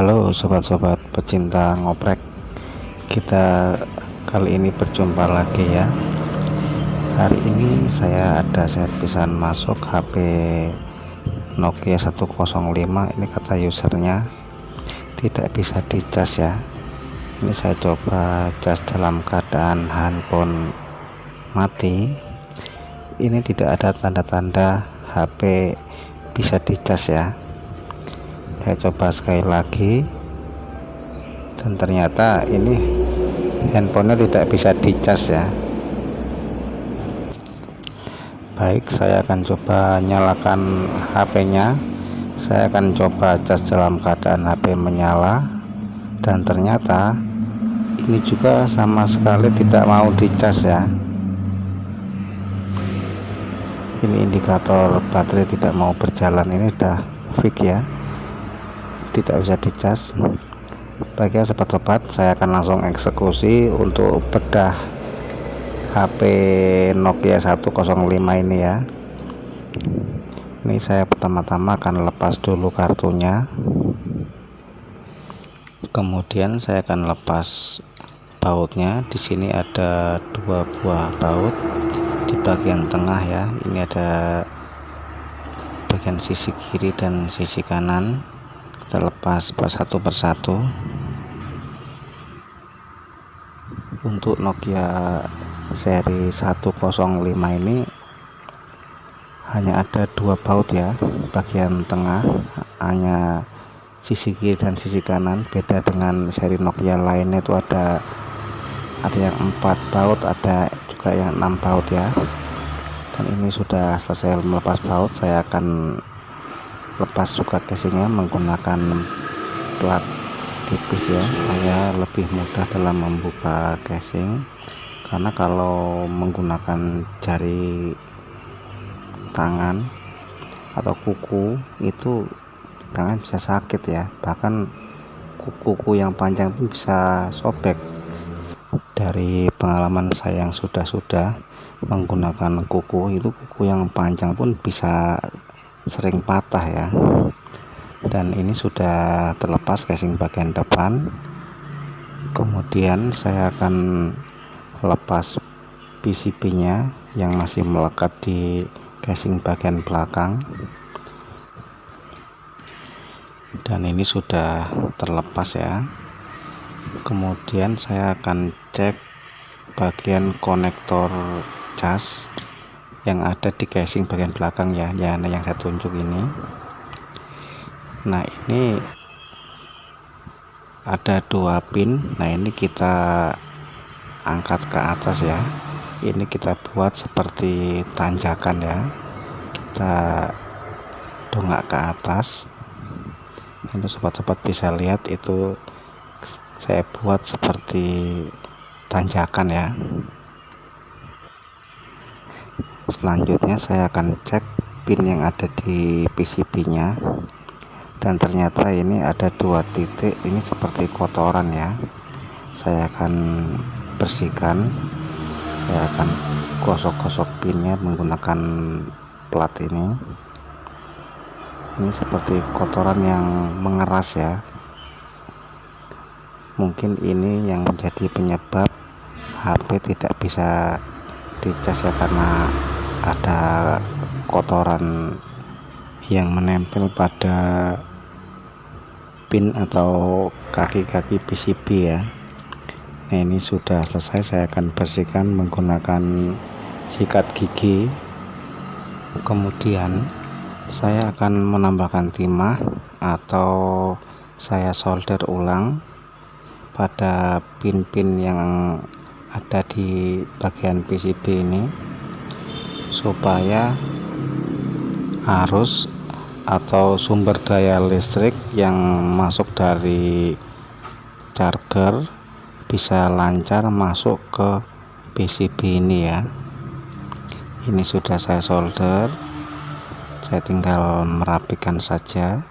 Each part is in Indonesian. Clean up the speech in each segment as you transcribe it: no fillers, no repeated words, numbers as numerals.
Halo sobat-sobat pecinta ngoprek, kita kali ini berjumpa lagi ya. Hari ini saya ada servisan masuk HP Nokia 105. Ini kata usernya tidak bisa dicas ya. Ini saya coba cas dalam keadaan handphone mati. Ini tidak ada tanda-tanda HP bisa dicas ya. Saya coba sekali lagi dan ternyata ini handphonenya tidak bisa dicas ya. Baik, saya akan coba nyalakan HP-nya. Saya akan coba cas dalam keadaan HP menyala dan ternyata ini juga sama sekali tidak mau dicas ya. Ini indikator baterai tidak mau berjalan, ini udah fix ya, tidak bisa dicas. Baiknya sobat-sobat, saya akan langsung eksekusi untuk bedah HP Nokia 105 ini ya. Ini saya pertama-tama akan lepas dulu kartunya, kemudian saya akan lepas bautnya. Di sini ada dua buah baut di bagian tengah ya. Ini ada bagian sisi kiri dan sisi kanan. Kita lepas satu persatu. Untuk Nokia seri 105 ini hanya ada dua baut ya, bagian tengah hanya sisi kiri dan sisi kanan. Beda dengan seri Nokia lainnya itu ada yang 4 baut, ada juga yang 6 baut ya. Dan ini sudah selesai melepas baut. Saya akan lepas juga casingnya menggunakan plat tipis ya, supaya lebih mudah dalam membuka casing. Karena kalau menggunakan jari tangan atau kuku itu tangan bisa sakit ya, bahkan kuku yang panjang pun bisa sobek. Dari pengalaman saya yang sudah menggunakan kuku yang panjang pun bisa sering patah ya. Dan ini sudah terlepas casing bagian depan. Kemudian saya akan lepas PCB nya yang masih melekat di casing bagian belakang, dan ini sudah terlepas ya. Kemudian saya akan cek bagian konektor cas yang ada di casing bagian belakang ya, yang saya tunjuk ini. Nah, ini ada dua pin. Nah, ini kita angkat ke atas ya. Ini kita buat seperti tanjakan ya, kita dongak ke atas. Ini sobat-sobat bisa lihat, itu saya buat seperti tanjakan ya. Selanjutnya saya akan cek pin yang ada di PCB nya, dan ternyata ini ada dua titik, ini seperti kotoran ya. Saya akan bersihkan, saya akan gosok-gosok pinnya menggunakan plat ini. Ini seperti kotoran yang mengeras ya. Mungkin ini yang menjadi penyebab HP tidak bisa dicas ya, karena ada kotoran yang menempel pada pin atau kaki-kaki PCB ya. Nah, ini sudah selesai, saya akan bersihkan menggunakan sikat gigi. Kemudian saya akan menambahkan timah atau saya solder ulang pada pin-pin yang ada di bagian PCB ini, supaya arus atau sumber daya listrik yang masuk dari charger bisa lancar masuk ke PCB ini ya. Ini sudah saya solder, saya tinggal merapikan saja.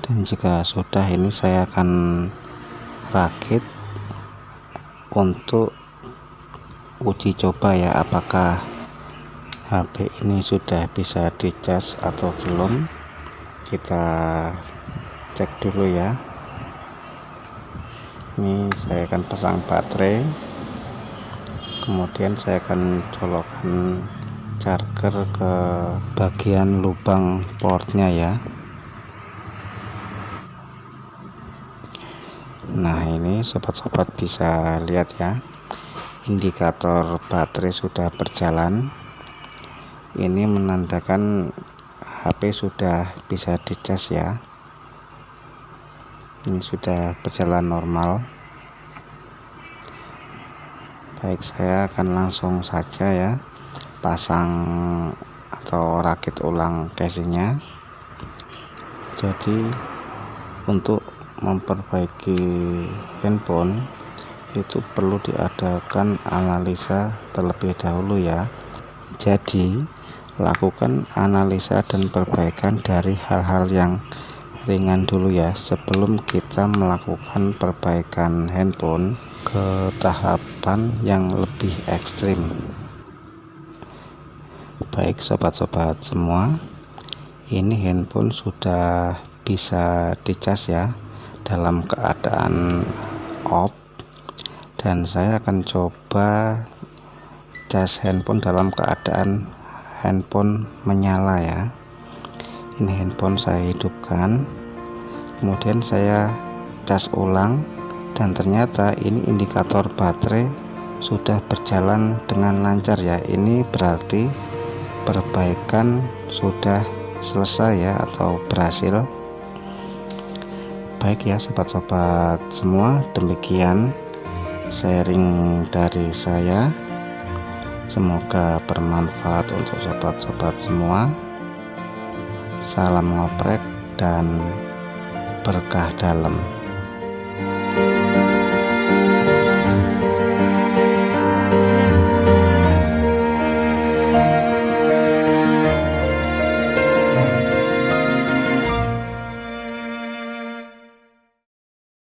Dan jika sudah, ini saya akan rakit untuk uji coba ya, apakah HP ini sudah bisa dicas atau belum. kita cek dulu ya. Ini saya akan pasang baterai, kemudian saya akan colokkan charger ke bagian lubang portnya ya. Nah, ini sobat-sobat bisa lihat ya, indikator baterai sudah berjalan. Ini menandakan HP sudah bisa dicas ya. Ini sudah berjalan normal. Baik, saya akan langsung saja ya pasang atau rakit ulang casingnya. Jadi untuk memperbaiki handphone itu perlu diadakan analisa terlebih dahulu ya. Jadi lakukan analisa dan perbaikan dari hal-hal yang ringan dulu ya, sebelum kita melakukan perbaikan handphone ke tahapan yang lebih ekstrim. Baik sobat-sobat semua, ini handphone sudah bisa dicas ya dalam keadaan off, dan saya akan coba cas handphone dalam keadaan handphone menyala ya. Ini handphone saya hidupkan, kemudian saya cas ulang, dan ternyata ini indikator baterai sudah berjalan dengan lancar ya. Ini berarti perbaikan sudah selesai ya, atau berhasil. Baik ya sobat-sobat semua, demikian sharing dari saya. Semoga bermanfaat untuk sobat-sobat semua. Salam ngoprek dan berkah dalam.